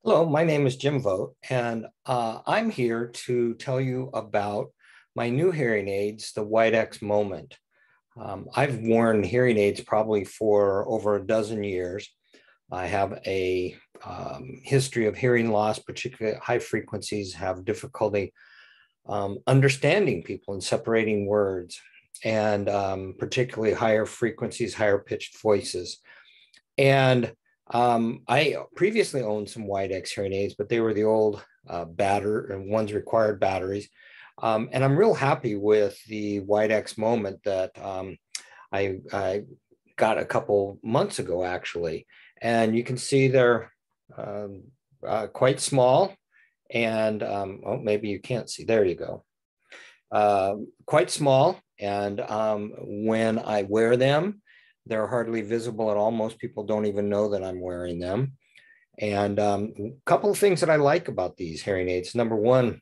Hello, my name is Jim Vogt, and I'm here to tell you about my new hearing aids, the Widex Moment. I've worn hearing aids probably for over a dozen years. I have a history of hearing loss, particularly at high frequencies, have difficulty understanding people and separating words, and particularly higher frequencies, higher pitched voices. And I previously owned some Widex hearing aids, but they were the old ones required batteries. And I'm real happy with the Widex Moment that I got a couple months ago, actually. And you can see they're quite small. And oh, maybe you can't see. There you go. Quite small. And when I wear them, they're hardly visible at all. Most people don't even know that I'm wearing them. And a couple of things that I like about these hearing aids. Number one,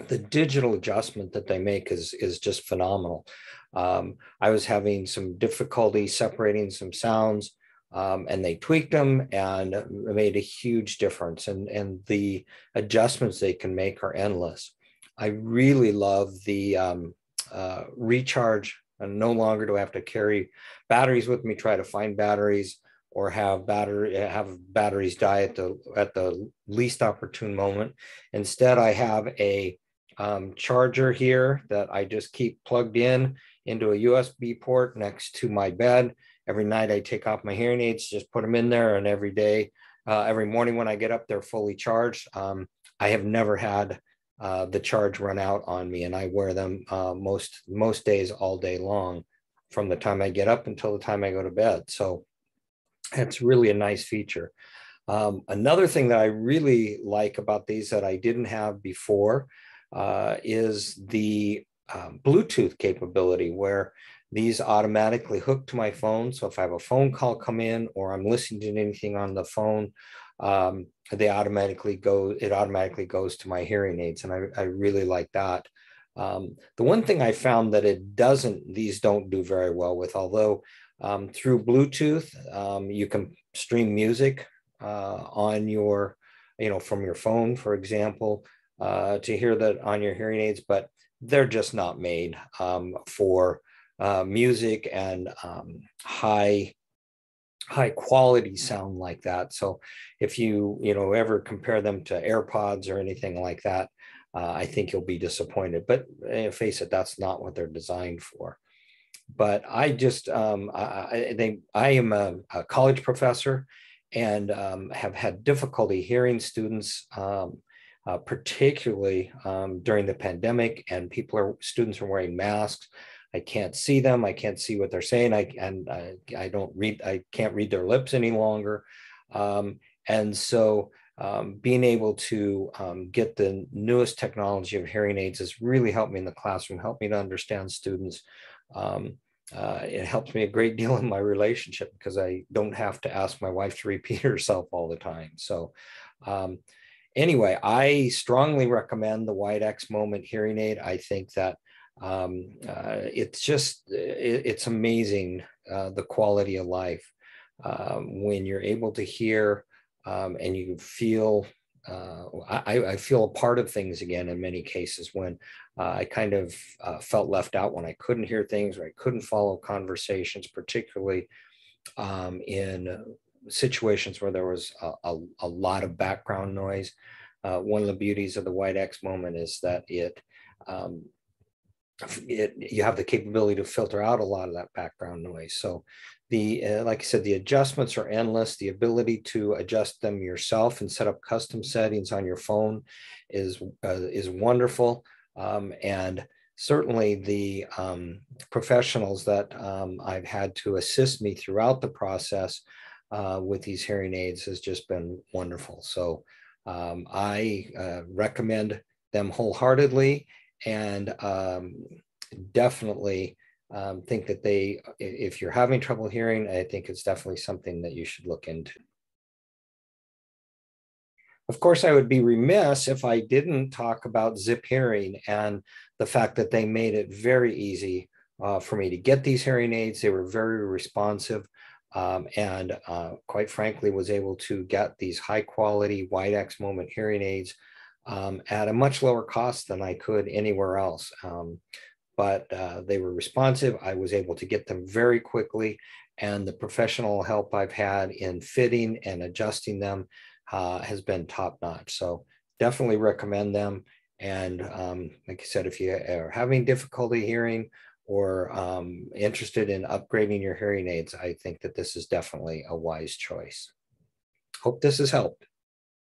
the digital adjustment that they make is just phenomenal. I was having some difficulty separating some sounds, and they tweaked them and made a huge difference. And the adjustments they can make are endless. I really love the recharge. And no longer do I have to carry batteries with me, try to find batteries, or have batteries die at the least opportune moment. Instead, I have a charger here that I just keep plugged in into a USB port next to my bed. Every night I take off my hearing aids, just put them in there, and every morning when I get up, they're fully charged. I have never had the charge run out on me, and I wear them most days all day long, from the time I get up until the time I go to bed. So it's really a nice feature. Another thing that I really like about these that I didn't have before is the Bluetooth capability, where these automatically hook to my phone. So if I have a phone call come in or I'm listening to anything on the phone, it automatically goes to my hearing aids, and I really like that. The one thing I found that these don't do very well with, although through Bluetooth you can stream music on your, from your phone, for example, to hear that on your hearing aids, but they're just not made for music and high quality sound like that. So if you ever compare them to AirPods or anything like that, I think you'll be disappointed. But face it, that's not what they're designed for. But I just I am a college professor, and have had difficulty hearing students, particularly during the pandemic, and students are wearing masks. I can't see them. I can't see what they're saying. I can't read their lips any longer. And so being able to get the newest technology of hearing aids has really helped me in the classroom, helped me to understand students. It helps me a great deal in my relationship, because I don't have to ask my wife to repeat herself all the time. So anyway, I strongly recommend the Widex Moment hearing aid. I think that it's amazing, the quality of life when you're able to hear, and you feel I feel a part of things again in many cases, when I kind of felt left out when I couldn't hear things, or I couldn't follow conversations, particularly in situations where there was a lot of background noise. One of the beauties of the Widex Moment is that you have the capability to filter out a lot of that background noise. So like I said, the adjustments are endless. The ability to adjust them yourself and set up custom settings on your phone is wonderful. And certainly the professionals that I've had to assist me throughout the process with these hearing aids has just been wonderful. So I recommend them wholeheartedly, and definitely think that if you're having trouble hearing, I think it's definitely something that you should look into. Of course, I would be remiss if I didn't talk about Zip Hearing and the fact that they made it very easy for me to get these hearing aids. They were very responsive. and quite frankly was able to get these high quality Widex Moment hearing aids at a much lower cost than I could anywhere else. But they were responsive. I was able to get them very quickly, and the professional help I've had in fitting and adjusting them has been top notch. So definitely recommend them. And like I said, if you are having difficulty hearing or interested in upgrading your hearing aids, I think that this is definitely a wise choice. Hope this has helped.